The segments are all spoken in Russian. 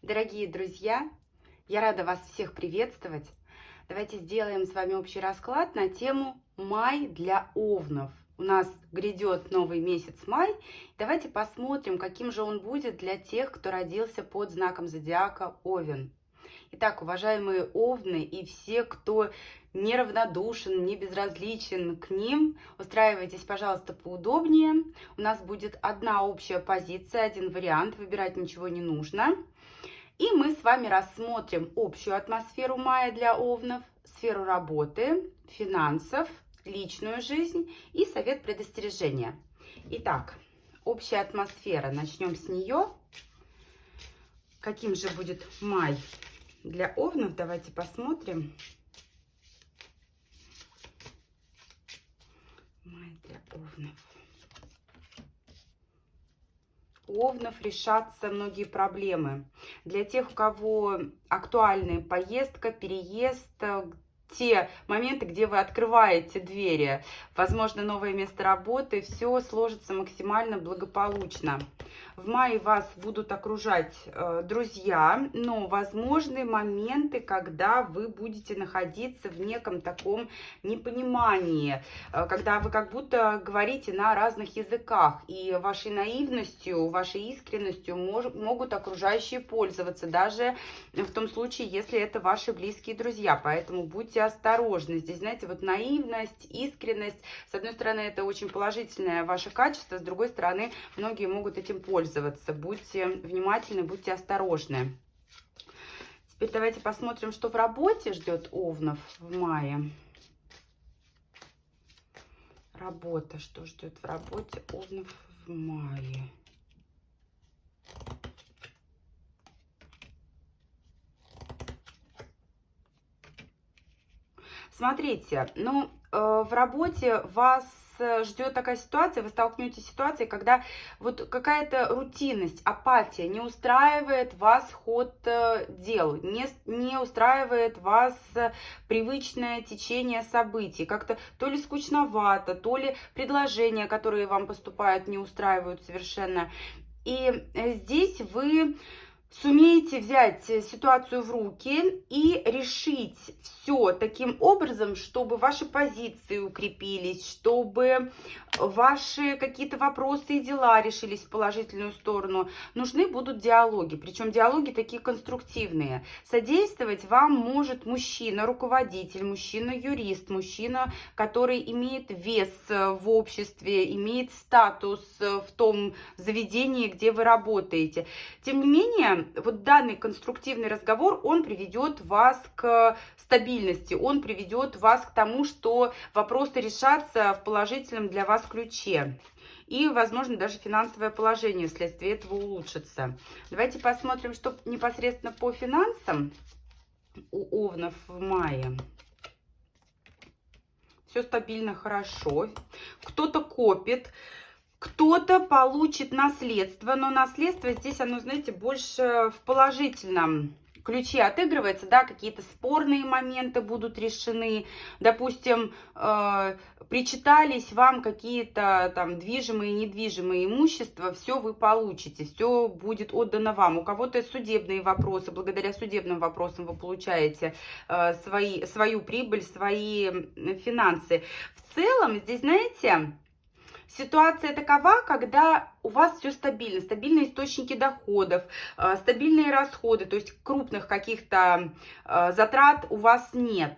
Дорогие друзья, я рада вас всех приветствовать. Давайте сделаем с вами общий расклад на тему «Май для овнов». У нас грядет новый месяц май. Давайте посмотрим, каким же он будет для тех, кто родился под знаком зодиака Овен. Итак, уважаемые овны и все, кто неравнодушен, не безразличен к ним, устраивайтесь, пожалуйста, поудобнее. У нас будет одна общая позиция, один вариант, выбирать ничего не нужно. И мы с вами рассмотрим общую атмосферу мая для овнов, сферу работы, финансов, личную жизнь и совет предостережения. Итак, общая атмосфера. Начнем с нее. Каким же будет май для овнов? Давайте посмотрим. Май для овнов. У овнов решатся многие проблемы. Для тех, у кого актуальны поездка, переезд, те моменты, где вы открываете двери, возможно, новое место работы, все сложится максимально благополучно. В мае вас будут окружать друзья, но возможны моменты, когда вы будете находиться в неком таком непонимании, когда вы как будто говорите на разных языках, и вашей наивностью, вашей искренностью могут окружающие пользоваться, даже в том случае, если это ваши близкие друзья. Поэтому будьте осторожны. Здесь, знаете, вот наивность, искренность, с одной стороны, это очень положительное ваше качество, с другой стороны, многие могут этим пользоваться. Будьте внимательны, будьте осторожны. Теперь давайте посмотрим, что в работе ждет овнов в мае. Работа. Что ждет в работе овнов в мае? Смотрите, в работе вас ждет такая ситуация, вы столкнетесь с ситуацией, когда вот какая-то рутинность, апатия не устраивает вас ход дел, не устраивает вас привычное течение событий, как-то то ли скучновато, то ли предложения, которые вам поступают, не устраивают совершенно. И здесь вы сумеете взять ситуацию в руки и решить все таким образом, чтобы ваши позиции укрепились, чтобы ваши какие-то вопросы и дела решились в положительную сторону. Нужны будут диалоги, причем диалоги такие конструктивные. Содействовать вам может мужчина, руководитель, мужчина-юрист, мужчина, который имеет вес в обществе, имеет статус в том заведении, где вы работаете. Тем не менее, вот данный конструктивный разговор, он приведет вас к стабильности, он приведет вас к тому, что вопросы решатся в положительном для вас ключе. И, возможно, даже финансовое положение вследствие этого улучшится. Давайте посмотрим, что непосредственно по финансам у овнов в мае. Все стабильно, хорошо. Кто-то копит. Кто-то получит наследство, но наследство здесь, оно, знаете, больше в положительном ключе отыгрывается, да, какие-то спорные моменты будут решены, допустим, причитались вам какие-то там движимые, недвижимые имущества, все вы получите, все будет отдано вам. У кого-то судебные вопросы, благодаря судебным вопросам вы получаете свою прибыль, свои финансы. В целом, здесь, знаете, ситуация такова, когда у вас все стабильно, стабильные источники доходов, стабильные расходы, то есть крупных каких-то затрат у вас нет.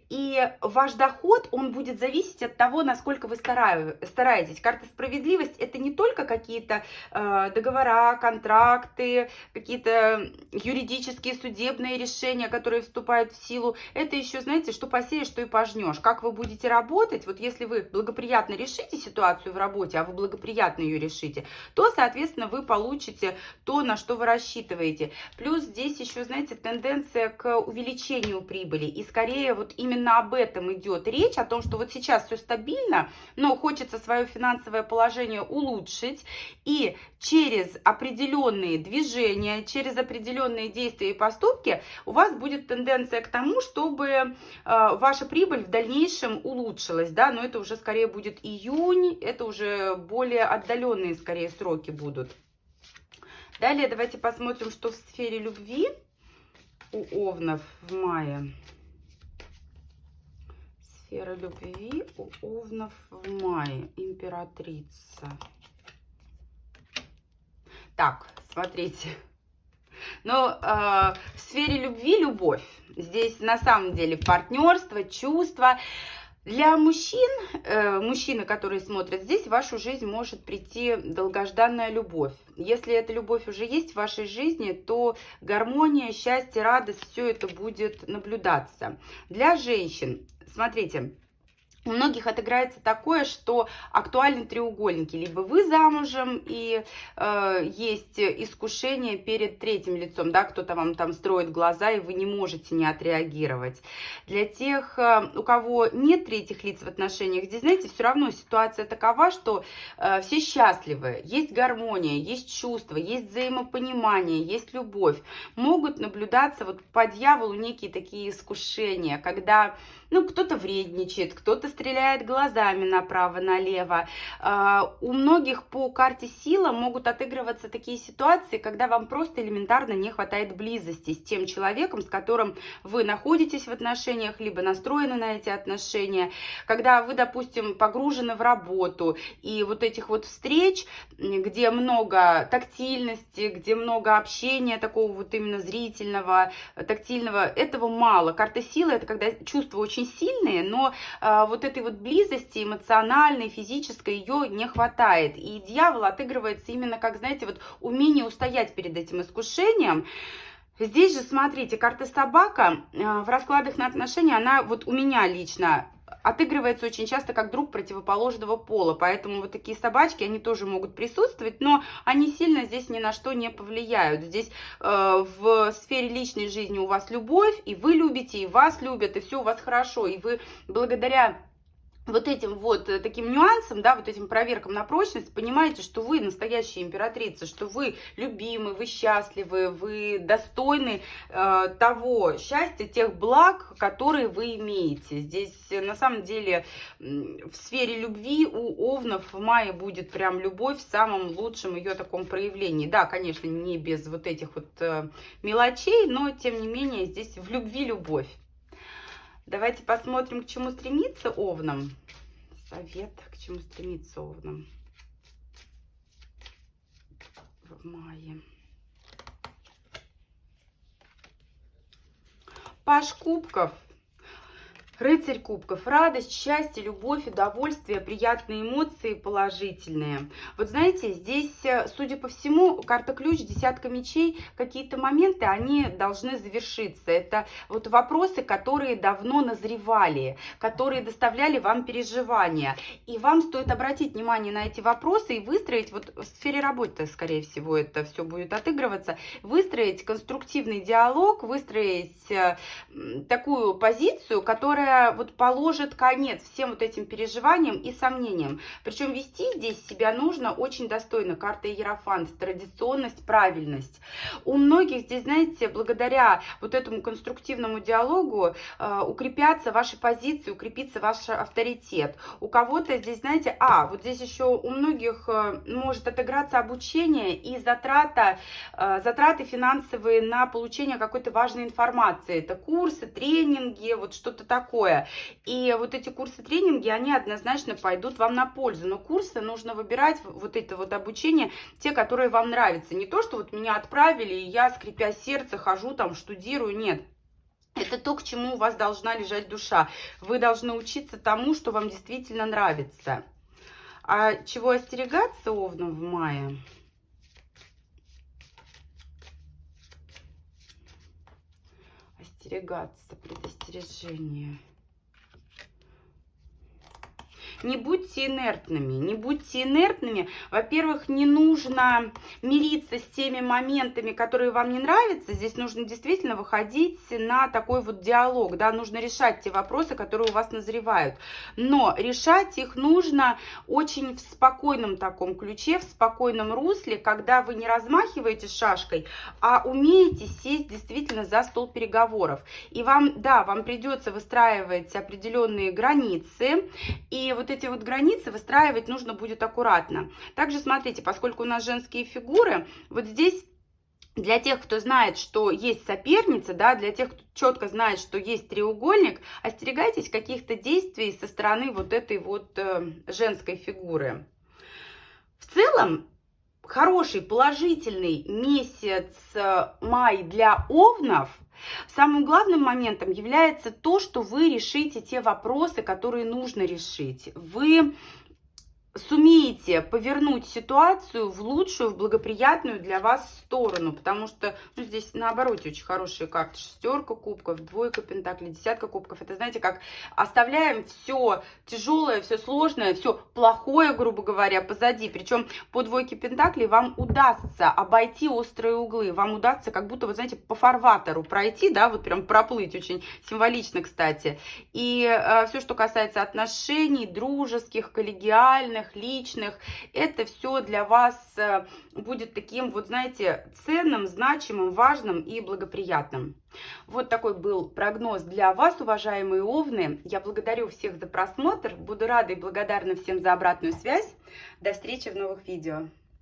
И ваш доход, он будет зависеть от того, насколько вы стараетесь. Карта справедливость — это не только какие-то договора, контракты, какие-то юридические, судебные решения, которые вступают в силу. Это еще, знаете, что посеешь, что и пожнешь. Как вы будете работать, вот если вы благоприятно решите ситуацию в работе, а вы благоприятно ее решите, то, соответственно, вы получите то, на что вы рассчитываете. Плюс здесь еще, знаете, тенденция к увеличению прибыли. И скорее вот именно об этом идет речь, о том, что вот сейчас все стабильно, но хочется свое финансовое положение улучшить. И через определенные движения, через определенные действия и поступки у вас будет тенденция к тому, чтобы ваша прибыль в дальнейшем улучшилась. Да? Но это уже скорее будет июнь, это уже более отдаленные скорее сроки будут. Далее давайте посмотрим, что в сфере любви у овнов в мае. Сфера любви у овнов в мае. Императрица. Так, смотрите. Но в сфере любви любовь. Здесь на самом деле партнерство, чувства. Для мужчин, мужчины, которые смотрят здесь, в вашу жизнь может прийти долгожданная любовь. Если эта любовь уже есть в вашей жизни, то гармония, счастье, радость, все это будет наблюдаться. Для женщин, смотрите, у многих отыграется такое, что актуальны треугольники. Либо вы замужем, и есть искушение перед третьим лицом, да, кто-то вам там строит глаза, и вы не можете не отреагировать. Для тех, у кого нет третьих лиц в отношениях, здесь, знаете, все равно ситуация такова, что все счастливы, есть гармония, есть чувство, есть взаимопонимание, есть любовь. Могут наблюдаться вот по дьяволу некие такие искушения, когда кто-то вредничает, кто-то стреляет глазами направо-налево. У многих по карте сила могут отыгрываться такие ситуации, когда вам просто элементарно не хватает близости с тем человеком, с которым вы находитесь в отношениях, либо настроены на эти отношения. Когда вы, допустим, погружены в работу, и вот этих вот встреч, где много тактильности, где много общения такого вот именно зрительного, тактильного, этого мало. Карта силы — это когда чувства очень сильные, но вот этой вот близости эмоциональной, физической ее не хватает. И дьявол отыгрывается именно как, знаете, вот умение устоять перед этим искушением. Здесь же, смотрите, карта собака в раскладах на отношения, она вот у меня лично отыгрывается очень часто как друг противоположного пола, поэтому вот такие собачки, они тоже могут присутствовать, но они сильно здесь ни на что не повлияют. Здесь в сфере личной жизни у вас любовь, и вы любите, и вас любят, и все у вас хорошо, и вы благодаря вот этим вот таким нюансом, да, вот этим проверкам на прочность, понимаете, что вы настоящая императрица, что вы любимы, вы счастливы, вы достойны того счастья, тех благ, которые вы имеете. Здесь на самом деле в сфере любви у овнов в мае будет прям любовь в самом лучшем ее таком проявлении. Да, конечно, не без вот этих вот мелочей, но тем не менее здесь в любви любовь. Давайте посмотрим, к чему стремится овнам. Совет, к чему стремится овнам в мае. Паж кубков. Рыцарь кубков. Радость, счастье, любовь, удовольствие, приятные эмоции, положительные. Вот знаете, здесь, судя по всему, карта ключ, десятка мечей, какие-то моменты, они должны завершиться. Это вот вопросы, которые давно назревали, которые доставляли вам переживания. И вам стоит обратить внимание на эти вопросы и выстроить, вот в сфере работы, скорее всего, это все будет отыгрываться, выстроить конструктивный диалог, выстроить такую позицию, которая вот положит конец всем вот этим переживаниям и сомнениям. Причем вести здесь себя нужно очень достойно. Карта Иерофант, традиционность, правильность. У многих здесь, знаете, благодаря вот этому конструктивному диалогу укрепятся ваши позиции, укрепится ваш авторитет. У кого-то здесь, знаете, вот здесь еще у многих может отыграться обучение и затраты финансовые на получение какой-то важной информации. Это курсы, тренинги, вот что-то такое. И вот эти курсы, тренинги, они однозначно пойдут вам на пользу. Но курсы нужно выбирать, вот это вот обучение, те, которые вам нравятся. Не то, что вот меня отправили, и я, скрипя сердце, хожу там, штудирую. Нет. Это то, к чему у вас должна лежать душа. Вы должны учиться тому, что вам действительно нравится. А чего остерегаться овнам в мае? Остерегаться, предостережение. Не будьте инертными, не будьте инертными. Во-первых, не нужно мириться с теми моментами, которые вам не нравятся. Здесь нужно действительно выходить на такой вот диалог, да, нужно решать те вопросы, которые у вас назревают. Но решать их нужно очень в спокойном таком ключе, в спокойном русле, когда вы не размахиваете шашкой, а умеете сесть действительно за стол переговоров. И вам, да, вам придется выстраивать определенные границы, и вот вот эти вот границы выстраивать нужно будет аккуратно. Также смотрите, поскольку у нас женские фигуры, вот здесь для тех, кто знает, что есть соперница, да, для тех, кто четко знает, что есть треугольник, остерегайтесь каких-то действий со стороны вот этой вот женской фигуры. В целом, хороший, положительный месяц май для овнов. Самым главным моментом является то, что вы решите те вопросы, которые нужно решить. Вы сумеете повернуть ситуацию в лучшую, в благоприятную для вас сторону, потому что здесь наоборот очень хорошие карты: шестерка кубков, двойка пентаклей, десятка кубков. Это, знаете, как оставляем все тяжелое, все сложное, все плохое, грубо говоря, позади. Причем по двойке пентаклей вам удастся обойти острые углы, вам удастся как будто, вот знаете, по фарватеру пройти, да, вот прям проплыть, очень символично, кстати. И все, что касается отношений, дружеских, коллегиальных, личных, это все для вас будет таким, вот знаете, ценным, значимым, важным и благоприятным. Вот такой был прогноз для вас, уважаемые овны. Я благодарю всех за просмотр, буду рада и благодарна всем за обратную связь. До встречи в новых видео.